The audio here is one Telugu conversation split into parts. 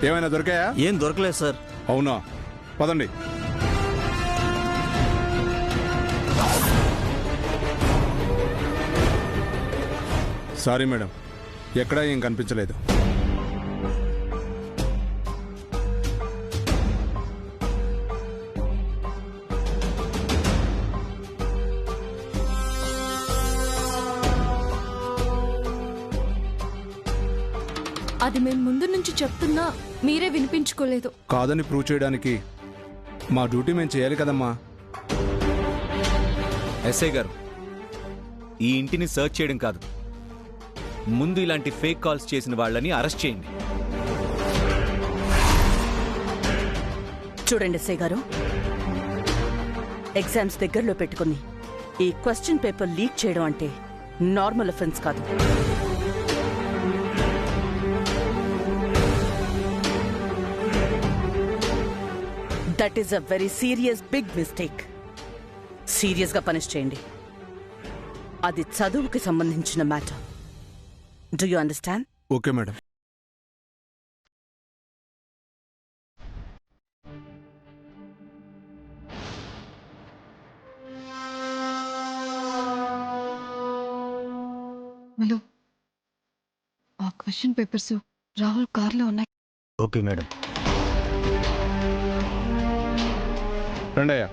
ఏమైనా దొరికాయా? ఏం దొరకలేదు సార్. అవునా, పదండి. సారీ మేడం, ఎక్కడా ఏం కనిపించలేదు. అది మేము ముందు నుంచి చెప్తున్నా మీరే వినిపించుకోలేదు. కాదని ప్రూవ్ చేయడానికి మా డ్యూటీ మేము చేయాలి కదమ్మా. ఎస్ఐ గారు, ఈ ఇంటిని సర్చ్ చేయడం కాదు, ముందు ఇలాంటి ఫేక్ కాల్స్ చేసిన వాళ్ళని అరెస్ట్ చేయండి. చూడండి ఎస్ఐ గారు, ఎగ్జామ్స్ దగ్గరలో పెట్టుకుని ఈ క్వశ్చన్ పేపర్ లీక్ చేయడం అంటే నార్మల్ అఫెన్స్ కాదు. That is a very serious big mistake. Serious గా పనిష్ చేయండి. అది చదువుకి సంబంధించిన matter. Do you understand? Okay madam. Hello, ఆ క్వశ్చన్ పేపర్స్ రాహుల్ కార్లో ఉన్నాయి. Okay madam. రండయ్యా.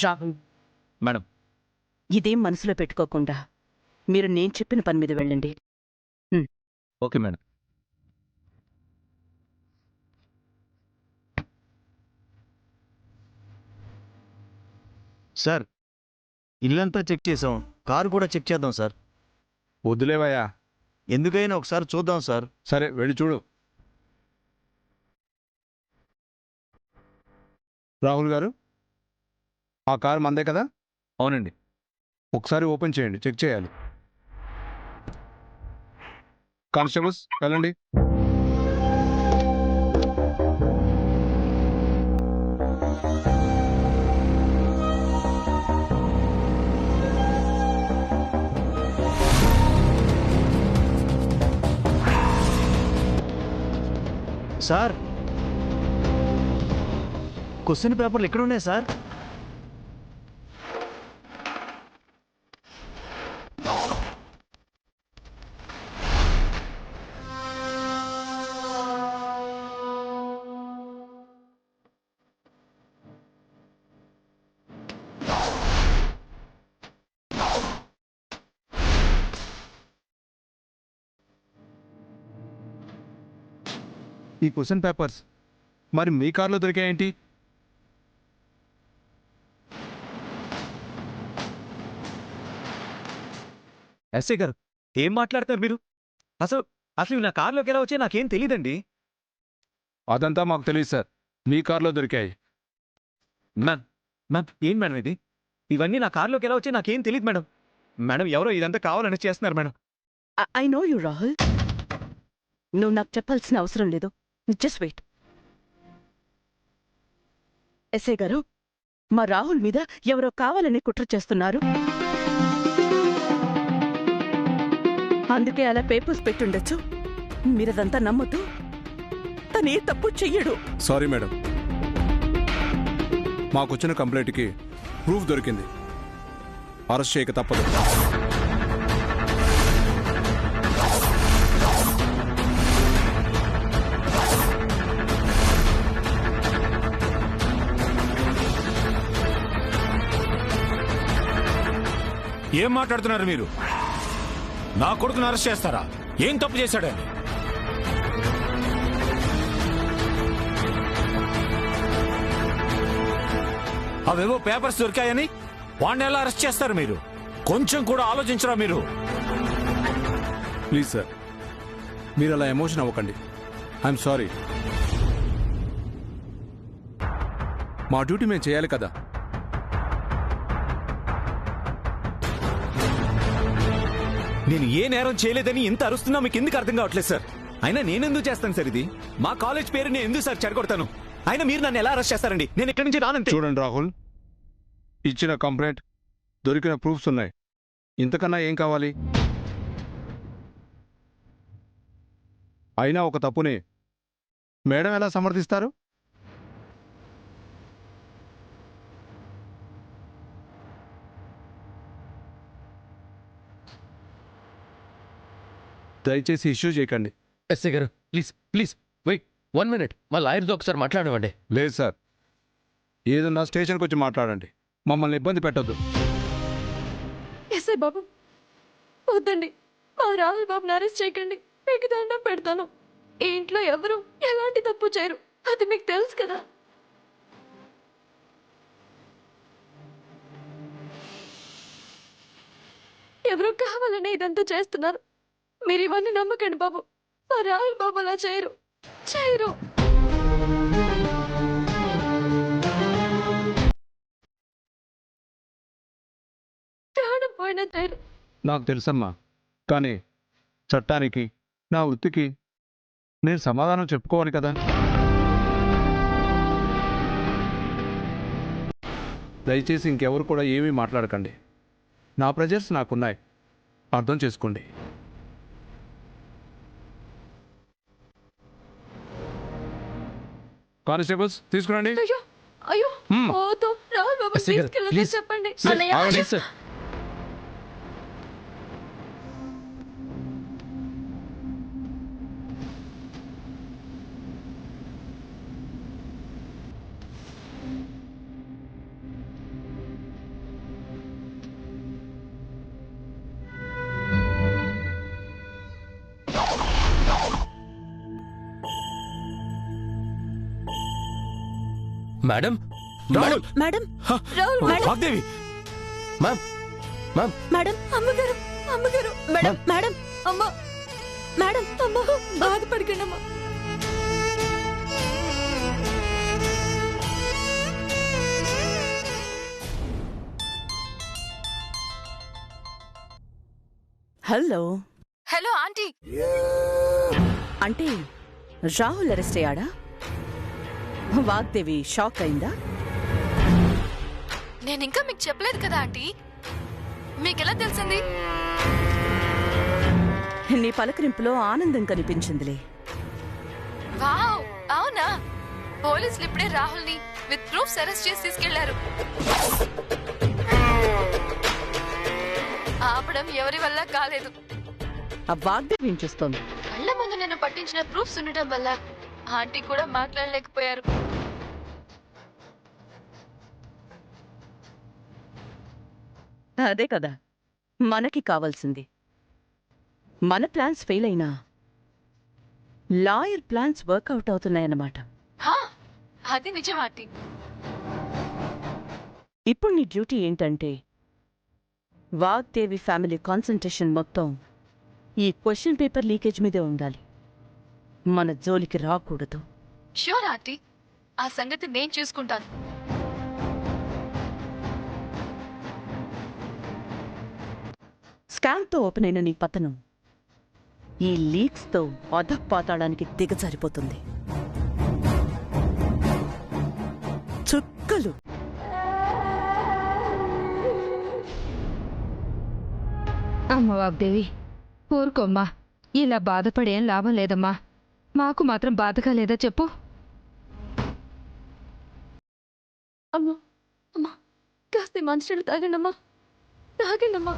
రాహుల్, మేడం. ఇదేం మనసులో పెట్టుకోకుండా మీరు నేను చెప్పిన పని మీద వెళ్ళండి. Okay madam. సార్, ఇల్లంతా చెక్ చేసాం, కారు కూడా చెక్ చేద్దాం సార్. వద్దులేవయ్యా. ఎందుకైనా ఒకసారి చూద్దాం సార్. సరే, వెళ్ళి చూడు. రాహుల్ గారు, ఆ కారు మందే కదా? అవునండి. ఒకసారి ఓపెన్ చేయండి, చెక్ చేయాలి. కానిస్టేబుల్స్ వెళ్ళండి. సార్, క్వశ్చన్ పేపర్లు ఎక్కడ ఉన్నాయి సార్? ఈ క్వశ్చన్ పేపర్స్ మరి మీ కార్లో దొరికాయేంటి? ఎస్ఐ గారు, ఏం మాట్లాడతారు మీరు? అసలు అసలు నా కార్లోకి ఎలా వచ్చాయి నాకేం తెలియదండి. అదంతా మాకు తెలియదు సార్, మీ కార్లో దొరికాయి. మ్యామ్ మ్యామ్ ఏం మేడం ఇది? ఇవన్నీ నా కార్లోకి ఎలా వచ్చాయి నాకేం తెలియదు మేడం. మేడం, ఎవరో ఇదంతా కావాలని చేస్తున్నారు madam. I know you Rahul, నువ్వు నాకు చెప్పాల్సిన అవసరం లేదు. Just wait. ఎస్ఐ గారు, మా రాహుల్ మీద ఎవరో కావాలని కుట్ర చేస్తున్నారు. అందుకే అలా పేపర్స్ పెట్టుండొచ్చు. మీరదంతా నమ్మొద్దు. తనే తప్పు చెయ్యడు. సారీ మేడం, మాకొచ్చిన కంప్లైంట్కి ప్రూఫ్ దొరికింది. అరెస్ట్ చేయక తప్పదు. ఏం మాట్లాడుతున్నారు మీరు? నా కొడుకును అరెస్ట్ చేస్తారా? ఏం తప్పు చేశాడని? అవేవో పేపర్స్ దొరికాయని వాడిని ఎలా అరెస్ట్ చేస్తారు మీరు? కొంచెం కూడా ఆలోచించరా మీరు? ప్లీజ్ సార్, మీరు అలా ఎమోషన్ అవ్వకండి. I'm sorry. మా డ్యూటీ మేము చేయాలి కదా. నేను ఏ నేరం చేయలేదని ఇంత అరుస్తున్నా మీకు ఎందుకు అర్థం కావట్లేదు సార్? అయినా నేనెందుకు చేస్తాను సార్ ఇది? మా కాలేజ్ పేరు నేను ఎందుకు సార్ చెడగొడతాను? అయినా మీరు నన్ను ఎలా అరెస్ట్ చేస్తారండి? నేను ఇక్కడి నుంచి రానంతే. చూడండి రాహుల్, ఇచ్చిన కంప్లైంట్, దొరికిన ప్రూఫ్స్ ఉన్నాయి. ఇంతకన్నా ఏం కావాలి? అయినా ఒక తప్పుని మేడం ఎలా సమర్థిస్తారు? దయచేసి ఇష్యూ చేయకండి. ఎస్ఐ గారు ప్లీజ్ ప్లీజ్ వెయిట్ 1 minute మా లాయర్తో ఒకసారి మాట్లాడమండి. లేదు సార్, ఏదన్నా స్టేషన్కి వచ్చి మాట్లాడండి. మమ్మల్ని ఇబ్బంది పెట్టొద్దు. ఎస్ఐ బాబు వద్దండి, మా రాహుల్ బాబుని అరెస్ట్ చేయకండి. మీకు దండం పెడతాను. ఈ ఇంట్లో ఎవరు ఎలాంటి తప్పు చేయరు, అది మీకు తెలుసు కదా. ఎవరు కావాలని ఇదంతా చేస్తున్నారు. మీరు ఇవన్నీ నమ్మకండి బాబు. మా రాహుల్ బాబు అలా చేయరు, చేయరు. ప్రాణం పోయినా చేయరు. నాకు తెలుసమ్మా, కానీ చట్టానికి, నా వృత్తికి నేను సమాధానం చెప్పుకోవాలి కదా. దయచేసి ఇంకెవరు కూడా ఏమీ మాట్లాడకండి. నా ప్రెజర్స్ నాకున్నాయి, అర్థం చేసుకోండి. కానిస్టేబుల్స్ తీసుకురండి. అయ్యో అయ్యో హ్మ్. వద్దు, రాహుల్ బాబు ఎస్ఐ గారు, తీసుకెళ్ళొద్దు ప్లీజ్. చెప్పండి. సార్, అన్నయ్య, ఆగండి sir. Madam Rahul madam Rahul madam, Vagdevi, ma'am ma'am madam, అమ్మగారు, అమ్మగారు, మేడం, మేడం, అమ్మ, మేడం, అమ్మ, బాధపడకండి అమ్మ. హలో. Hello aunty. అంటే రాహుల్ అరెస్ట్ అయ్యాడా? వాగ్దేవి షాక్ అయిందా? నేను ఇంకా మీకు చెప్పలేదు కదా ఆంటీ. మీకెలా తెలిసింది? నీ పలకరింపులో ఆనందం కనిపించిందిలే. వావ్, అవునా? పోలీసులు ఇప్పుడే రాహుల్ ని విత్ ప్రూఫ్స్ అరెస్ట్ చేసి తీసుకెళ్లారు. ఆపడం ఎవరి వల్ల కాలేదు. ఆ వాగ్దేవి ఏం చేస్తోంది? కళ్ళ ముందు నేను పట్టించిన ప్రూఫ్స్ ఉండటం వల్ల ఆంటీ కూడా మాట్లాడలేకపోయారు. అదే కదా మనకి కావాల్సింది. మన ప్లాన్స్ ఫెయిల్ అయినా లాయర్ ప్లాన్స్ వర్కౌట్ అవుతున్నాయన్నమాట. హా, అది నిజం ఆంటీ. ఇప్పుడు నీ డ్యూటీ ఏంటంటే వాగ్దేవి ఫ్యామిలీ కాన్సంట్రేషన్ మొత్తం ఈ క్వశ్చన్ పేపర్ లీకేజ్ మీదే ఉండాలి. మన జోలికి రాకూడదు. షూర్ ఆంటీ, ఆ సంగతి నేను చూసుకుంటాను. స్కామ్తో ఓపెన్ అయిన నీ పతనం ఈ లీక్స్తో అధపాతాళానికి దిగజారిపోతుంది. చుక్కలు. అమ్మ వాగ్దేవి ఊరుకోమ్మా, ఇలా బాధపడేం లాభం లేదమ్మా. మాకు మాత్రం బాధగా లేదా చెప్పు. అమ్మా, అమ్మా, కాస్త మంచినీళ్ళు తాగండమ్మా, తాగండమ్మా.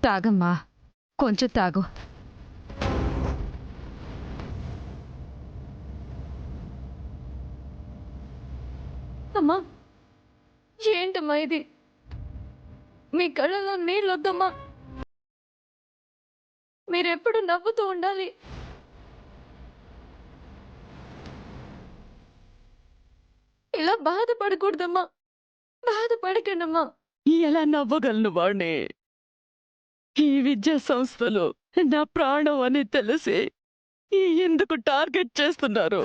తాగమ్మా, కొంచెం తాగు. అమ్మా, ఏంటమ్మా ఇది? మీ కళ్ళలో నీళ్ళొద్దమ్మా. మీరెప్పుడు నవ్వుతూ ఉండాలి. ఇలా బాధపడకూడదమ్మా, బాధపడకండమ్మా. ఎలా నవ్వగలను వాణ్ణి? ఈ విద్యా సంస్థలు నా ప్రాణం అని తెలిసి ఎందుకు టార్గెట్ చేస్తున్నారు?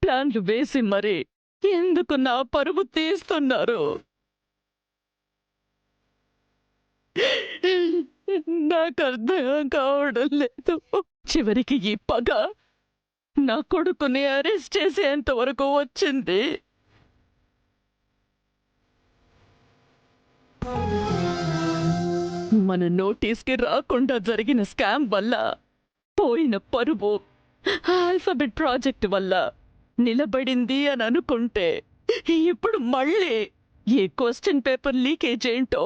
ప్లాన్లు వేసి మరి ఎందుకు నా పరువు తీస్తున్నారు? నాకు అర్థం కావడం లేదు. చివరికి ఈ పగ నా కొడుకుని అరెస్ట్ చేసేంత వరకు వచ్చింది. మన నోటీస్కి రాకుండా జరిగిన స్కామ్ వల్ల పోయిన పరువు ఆల్ఫాబెట్ ప్రాజెక్ట్ వల్ల నిలబడింది అని అనుకుంటే ఇప్పుడు మళ్ళీ ఈ క్వశ్చన్ పేపర్ లీకేజ్ ఏంటో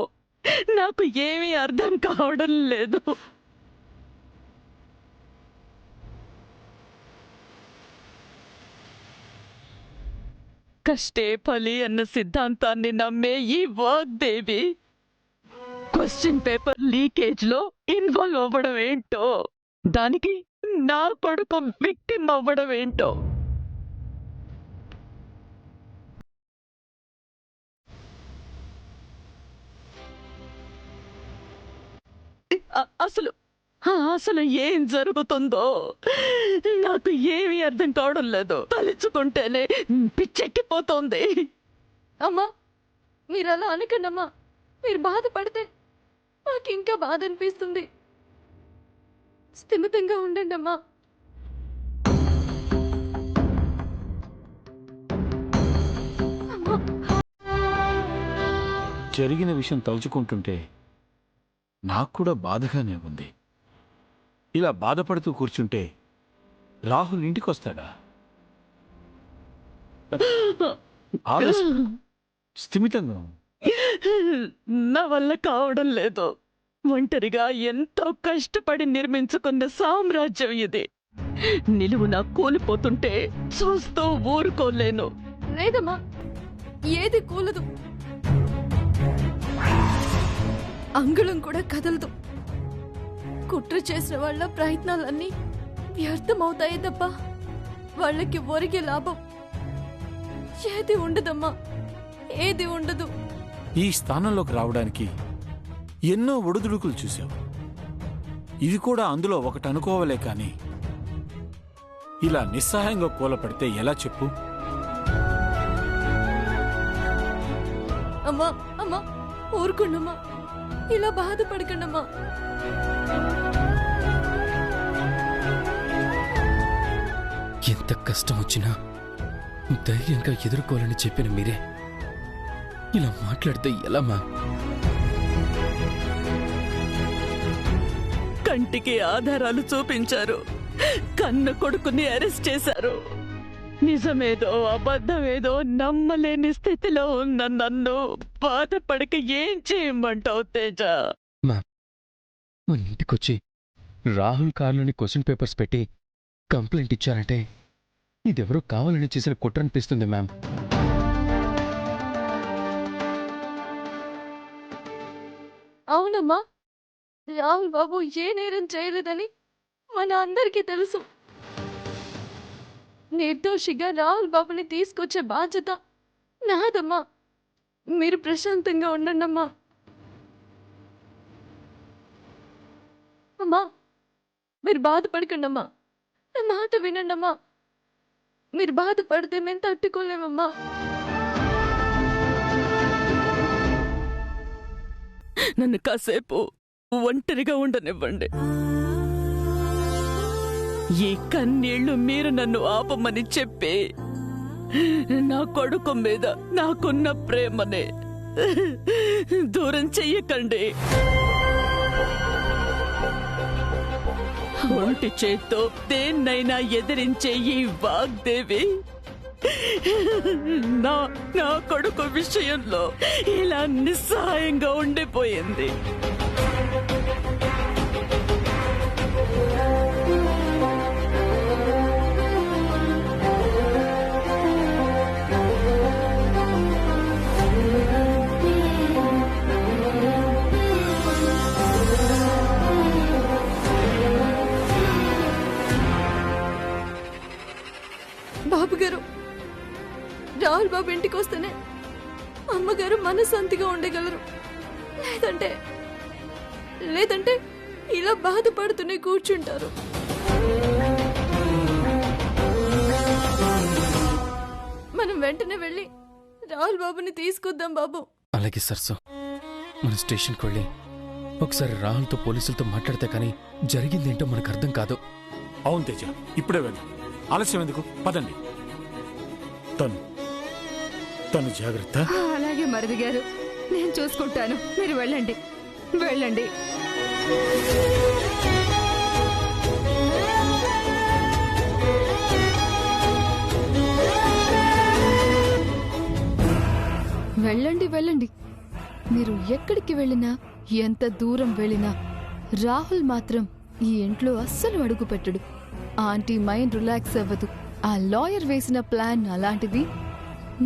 నాకు ఏమీ అర్థం కావడం లేదు. కష్టే ఫలి అన్న సిద్ధాంతాన్ని నమ్మే ఈ వాగ్దేవి క్వశ్చన్ పేపర్ లీకేజ్ లో ఇన్వాల్వ్ అవ్వడం ఏంటో, దానికి నా కొడుకు విక్టిమ్ అవ్వడం ఏంటో. అసలు ఏం జరుగుతుందో నాకు ఏమీ అర్థం కావడం లేదు. తలుచుకుంటేనే పిచ్చెక్కిపోతోంది. అమ్మా మీరు అలా అనకండమ్మా. మీరు బాధపడితే నాకు ఇంకా బాధ అనిపిస్తుంది. స్థిమితంగా ఉండండి అమ్మా. జరిగిన విషయం తలుచుకుంటుంటే నాకు కూడా బాధగానే ఉంది. ఇలా బాధపడుతూ కూర్చుంటే రాహుల్ ఇంటికి వస్తాడా? స్థిమితంగా ఉండు. నా వల్ల కావడం లేదు. ఒంటరిగా ఎంతో కష్టపడి నిర్మించుకున్న సామ్రాజ్యం ఇది నిలువునా కూలిపోతుంటే చూస్తూ ఊరుకోలేను. లేదమ్మా, ఏది కూలదు, అంగుళం కూడా కదలదు. కుట్ర చేసిన వాళ్ళ ప్రయత్నాలన్నీ వ్యర్థమవుతాయి తప్ప వాళ్ళకి ఒరిగే లాభం ఏది ఉండదమ్మా, ఏది ఉండదు. ఈ స్థానంలోకి రావడానికి ఎన్నో ఒడిదుడుకులు చూశావు. ఇది కూడా అందులో ఒకటి అనుకోవలే కానీ ఇలా నిస్సహాయంగా కూలపడితే ఎలా చెప్పు? అమ్మా అమ్మా ఊరుకోండమ్మా, ఇలా బాధపడకండమ్మా. ఎంత కష్టం వచ్చినా ధైర్యంగా ఎదుర్కోవాలని చెప్పిన మీరే ఇలా మాట్లాడితే ఎలా మ్యామ్? కంటికి ఆధారాలు చూపించారు, కన్న కొడుకుని అరెస్ట్ చేశారు. నిజమేదో అబద్ధమేదో నమ్మలేని స్థితిలో ఉన్న నన్ను బాధపడక ఏం చేయమంటావు తేజ? మ్యామ్, మన ఇంటికొచ్చి రాహుల్ కార్లోని క్వశ్చన్ పేపర్స్ పెట్టి కంప్లైంట్ ఇచ్చారంటే ఇదెవరో కావాలని చేసిన కుట్ర అనిపిస్తుంది మ్యామ్. అవునమ్మా, రాహుల్ బాబు ఏ నేరం చేయలేదని మన అందరికీ తెలుసు. నిర్దోషిగా రాహుల్ బాబుని తీసుకొచ్చే బాధ్యత నాదమ్మా. మీరు ప్రశాంతంగా ఉండండమ్మా. అమ్మా మీరు బాధపడకండమ్మా, నా మాట వినండమ్మా. మీరు బాధపడితే మేము తట్టుకోలేమమ్మా. నన్ను కాసేపు ఒంటరిగా ఉండనివ్వండి. ఈ కన్నీళ్లు మీరు నన్ను ఆపమని చెప్పి నా కొడుకు మీద నాకున్న ప్రేమనే దూరం చెయ్యకండి. ఒంటి చేత్తో దేన్నైనా ఎదిరించే ఈ వాగ్దేవి నా కొడుకు విషయంలో ఇలా నిస్సహాయంగా ఉండిపోయింది. బాబు గారు, రాహుల్ బాబు ఇంటికి వస్తేనే అమ్మగారు మనశాంతిగా ఉండగలరు. లేదంటే ఇలా బాధపడుతూనే కూర్చుంటారు. మనం వెంటనే వెళ్ళి రాహుల్ బాబుని తీసుకొద్దాం బాబు. అలాగే సర్సు, మన స్టేషన్కి వెళ్ళి ఒకసారి రాహుల్తో పోలీసులతో మాట్లాడితే కానీ జరిగిందేంటో మనకు అర్థం కాదు. అవును తేజ, ఇప్పుడే వెళ్దాం. ఆలస్యం ఎందుకు? పదండి. తను జాగ్రత్త. అలాగే మరిది గారు, నేను చూసుకుంటాను. మీరు వెళ్ళండి, వెళ్ళండి. వెళ్ళండి వెళ్ళండి. మీరు ఎక్కడికి వెళ్ళినా, ఎంత దూరం వెళ్ళినా రాహుల్ మాత్రం ఈ ఇంట్లో అస్సలు అడుగు పెట్టడు. ఆంటీ మైండ్ రిలాక్స్ అవ్వదు. ఆ లాయర్ వేసిన ప్లాన్ అలాంటిది.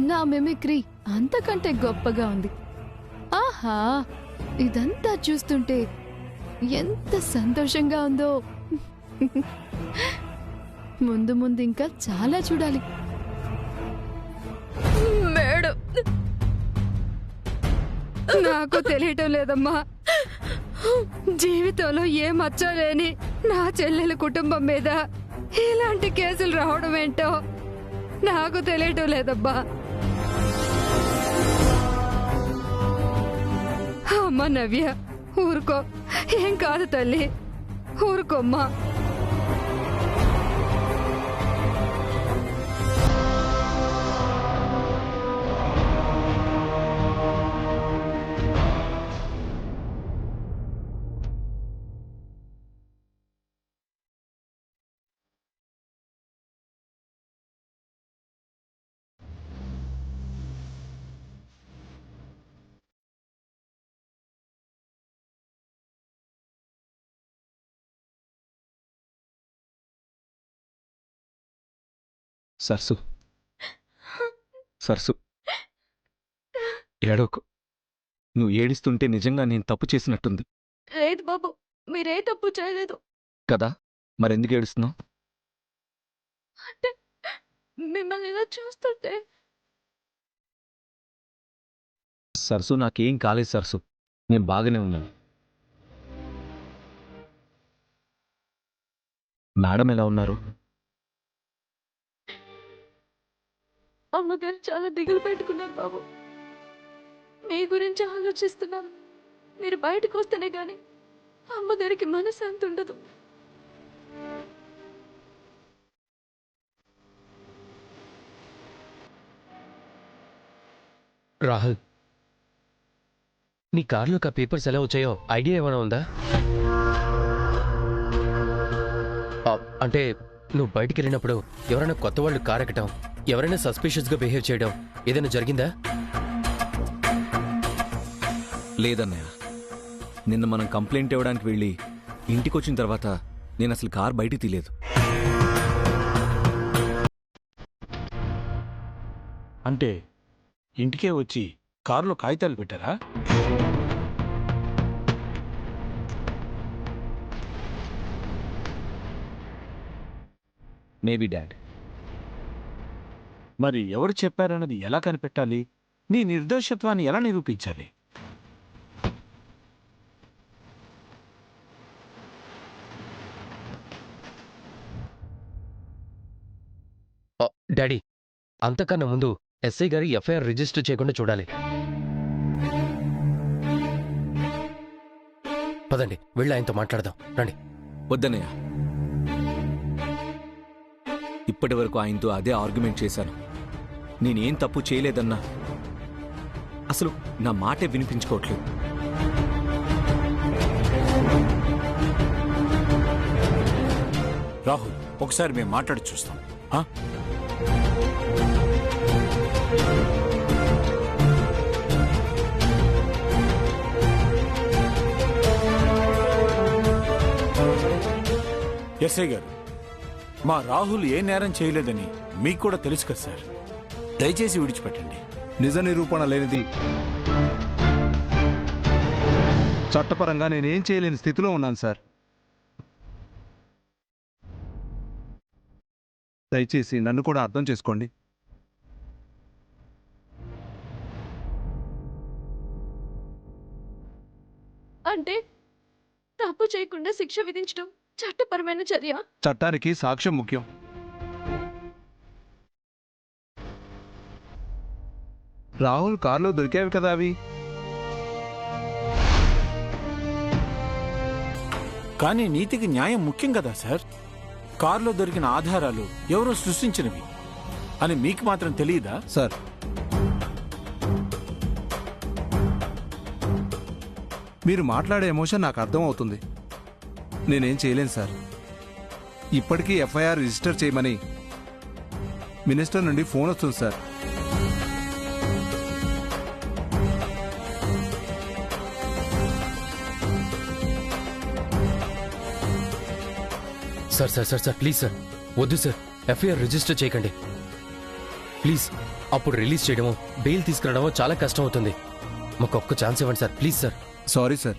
నా మిమిక్రీ అంతకంటే గొప్పగా ఉంది. ఆహా, ఇదంతా చూస్తుంటే ఎంత సంతోషంగా ఉందో. ముందు ముందు ఇంకా చాలా చూడాలి. మేడం, నాకు తెలియటం లేదమ్మా. జీవితంలో ఏ మచ్చలేని నా చెల్లెల కుటుంబం మీద ఇలాంటి కేసులు రావడం ఏంటో నాకు తెలియటం లేదబ్బా. అమ్మ నవ్య, ఊరుకో. ఏం కాదు తల్లి, ఊరుకోమ్మా. సరసు, సరసు, ఏడోకు. నువ్వు ఏడుస్తుంటే నిజంగా నేను తప్పు చేసినట్టుంది లేదు బాబు, మీరే తప్పు చేయలేదు. కదా, మరెందుకు ఏడుస్తున్నావు? అంటే మిమ్మల్ని ఇలా చూస్తుంటే సరసు, నాకేం కాలేదు సరసు, నేను బాగానే ఉన్నాను. మేడం ఎలా ఉన్నారు? అమ్మగారు చాలా దిగులు పెట్టుకున్నారు బాబు. మీ గురించి ఆలోచిస్తున్నాను. మీరు బయటకు వస్తేనే గాని అమ్మగారికి మనశ్శాంతి ఉండదు. రాహుల్, నీ కార్లోకి ఆ పేపర్స్ ఎలా వచ్చాయో ఐడియా ఏమైనా ఉందా? అంటే నువ్వు బయటికి వెళ్ళినప్పుడు ఎవరైనా కొత్త వాళ్ళు కార్ ఎక్కటం, ఎవరైనా సస్పిషియస్గా బిహేవ్ చేయడం ఏదైనా జరిగిందా? లేదన్నయ్య, నిన్న మనం కంప్లైంట్ ఇవ్వడానికి వెళ్ళి ఇంటికి వచ్చిన తర్వాత నేను అసలు కార్ బయటికి తీయలేదు. అంటే ఇంటికే వచ్చి కారులో కాగితాలు పెట్టారా? Maybe dad. మరి ఎవరు చెప్పారన్నది ఎలా కనిపెట్టాలి? నీ నిర్దోషత్వాన్ని ఎలా నిరూపించాలి? డాడీ, అంతకన్నా ముందు ఎస్ఐ గారి ఎఫ్ఐఆర్ రిజిస్టర్ చేయకుండా చూడాలి. పదండి, వెళ్ళి ఆయనతో మాట్లాడదాం. రండి. వద్దన్నయ్య, ఇప్పటి వరకు ఆయనతో అదే ఆర్గ్యుమెంట్ చేశాను. నేనేం తప్పు చేయలేదన్నా అసలు నా మాటే వినిపించుకోవట్లేదు. రాహుల్, ఒకసారి మేము మాట్లాడి చూస్తాం. ఎస్ఐ గారు, మా రాహుల్ ఏ నేరం చేయలేదని మీకు కూడా తెలుసు కదా సార్. దయచేసి విడిచిపెట్టండి. నిజ నిరూపణ లేనిది చట్టపరంగా నేనేం చేయలేని స్థితిలో ఉన్నాను సార్. దయచేసి నన్ను కూడా అర్థం చేసుకోండి. అంటే తప్పు చేయకుండా శిక్ష విధించడం చట్టపరమైన చర్య. చట్టానికి సాక్ష్యం ముఖ్యం. రాహుల్ కారులో దొరికావి కదా అవి. కానీ నీతికి న్యాయం ముఖ్యం కదా సార్. కారులో దొరికిన ఆధారాలు ఎవరో సృష్టించినవి అని మీకు మాత్రం తెలియదా? సార్, మీరు మాట్లాడే ఎమోషన్ నాకు అర్థం అవుతుంది. నేనేం చేయలేను సార్. ఇప్పటికీ ఎఫ్ఐఆర్ రిజిస్టర్ చేయమని మినిస్టర్ నుండి ఫోన్ వస్తుంది sir. Sir sir sir sir please sir, వద్దు సార్, ఎఫ్ఐఆర్ రిజిస్టర్ చేయకండి ప్లీజ్. అప్పుడు రిలీజ్ చేయడమో బెయిల్ తీసుకురావడమో చాలా కష్టం అవుతుంది. మాకు ఒక్క ఛాన్స్ ఇవ్వండి sir, please sir. Sorry sir.